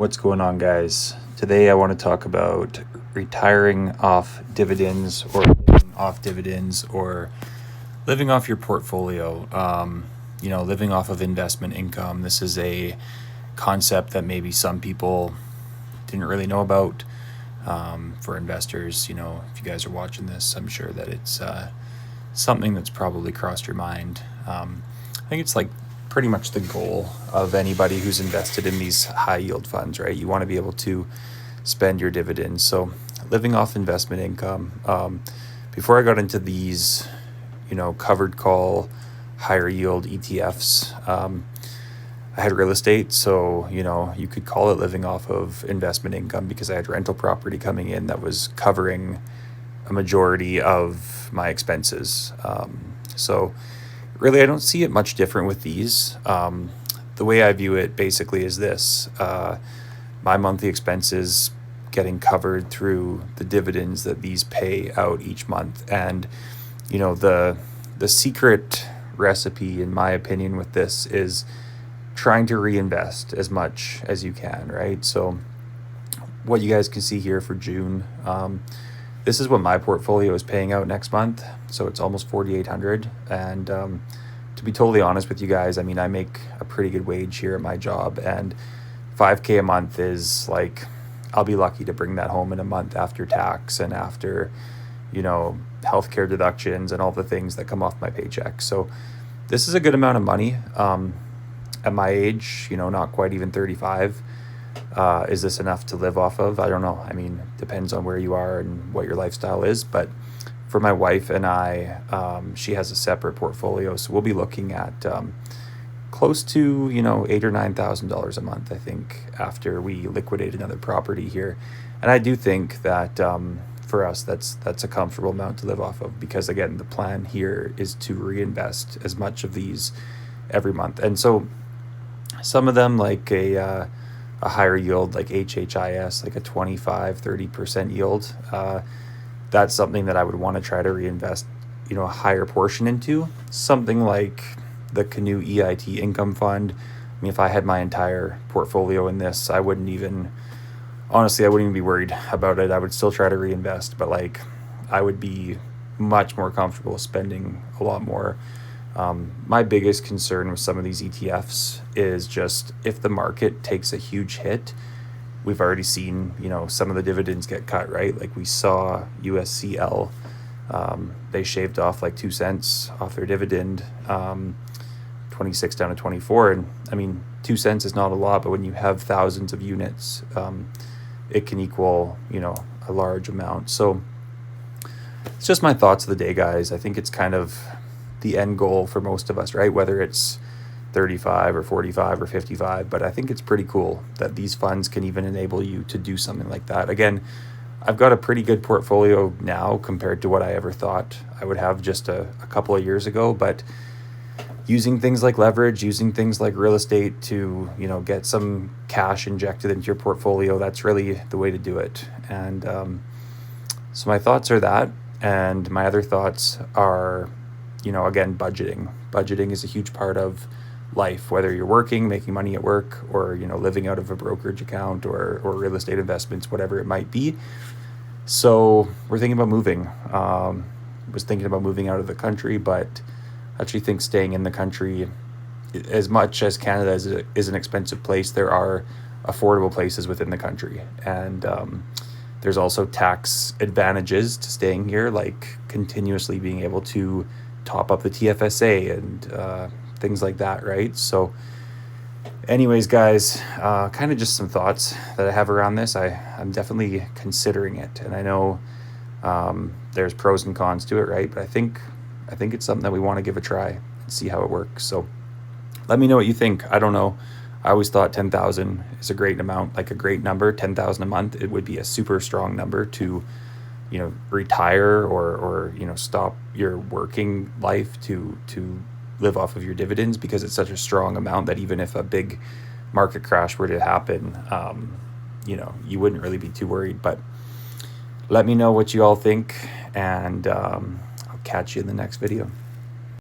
What's going on, guys? Today I want to talk about retiring off dividends or living off dividends or living off your portfolio, living off of investment income. This is a concept that maybe some people didn't really know about. For investors, if you guys are watching this, I'm sure that it's something that's probably crossed your mind. I think it's like pretty much the goal of anybody who's invested in these high yield funds, right? You want to be able to spend your dividends. So living off investment income. Before I got into these, covered call, higher yield ETFs, I had real estate. So, you could call it living off of investment income because I had rental property coming in that was covering a majority of my expenses. So really, I don't see it much different with these. The way I view it basically is this. My monthly expenses getting covered through the dividends that these pay out each month. And, the secret recipe, in my opinion, with this is trying to reinvest as much as you can, right? So what you guys can see here for June, this is what my portfolio is paying out next month. So it's almost $4,800. And to be totally honest with you guys, I make a pretty good wage here at my job, and $5,000 a month is like, I'll be lucky to bring that home in a month after tax and after, healthcare deductions and all the things that come off my paycheck. So this is a good amount of money. At my age, not quite even 35. Is this enough to live off of? I don't know. Depends on where you are and what your lifestyle is. But for my wife and I, she has a separate portfolio. So we'll be looking at close to, $8,000 or $9,000 a month, I think, after we liquidate another property here. And I do think that for us, that's a comfortable amount to live off of because, again, the plan here is to reinvest as much of these every month. And so some of them, like a higher yield, like HHIS, like a 25-30% yield, that's something that I would want to try to reinvest, a higher portion into. Something like the Canoe EIT income fund. If I had my entire portfolio in this, I wouldn't even be worried about it. I would still try to reinvest, but I would be much more comfortable spending a lot more. My biggest concern with some of these ETFs is just if the market takes a huge hit. We've already seen, some of the dividends get cut, right? Like we saw USCL, they shaved off like 2 cents off their dividend, 26 down to 24. And 2 cents is not a lot, but when you have thousands of units, it can equal, a large amount. So it's just my thoughts of the day, guys. I think it's kind of the end goal for most of us, right? Whether it's 35 or 45 or 55, but I think it's pretty cool that these funds can even enable you to do something like that. Again, I've got a pretty good portfolio now compared to what I ever thought I would have just a couple of years ago, but using things like leverage, using things like real estate to, get some cash injected into your portfolio, that's really the way to do it. And so my thoughts are that, and my other thoughts are, again, budgeting. Budgeting is a huge part of life, whether you're working, making money at work, or, living out of a brokerage account or real estate investments, whatever it might be. So we're thinking about moving. Was thinking about moving out of the country, but I actually think staying in the country, as much as Canada is an expensive place, there are affordable places within the country. And there's also tax advantages to staying here, like continuously being able to top up the TFSA and things like that, right? So anyways, guys, kind of just some thoughts that I have around this. I'm definitely considering it, and I know there's pros and cons to it, right? But I think it's something that we want to give a try and see how it works. So let me know what you think. I don't know. I always thought 10,000 is a great amount, like a great number. 10,000 a month, it would be a super strong number to retire or stop your working life to live off of your dividends, because it's such a strong amount that even if a big market crash were to happen, you wouldn't really be too worried. But let me know what you all think, and I'll catch you in the next video.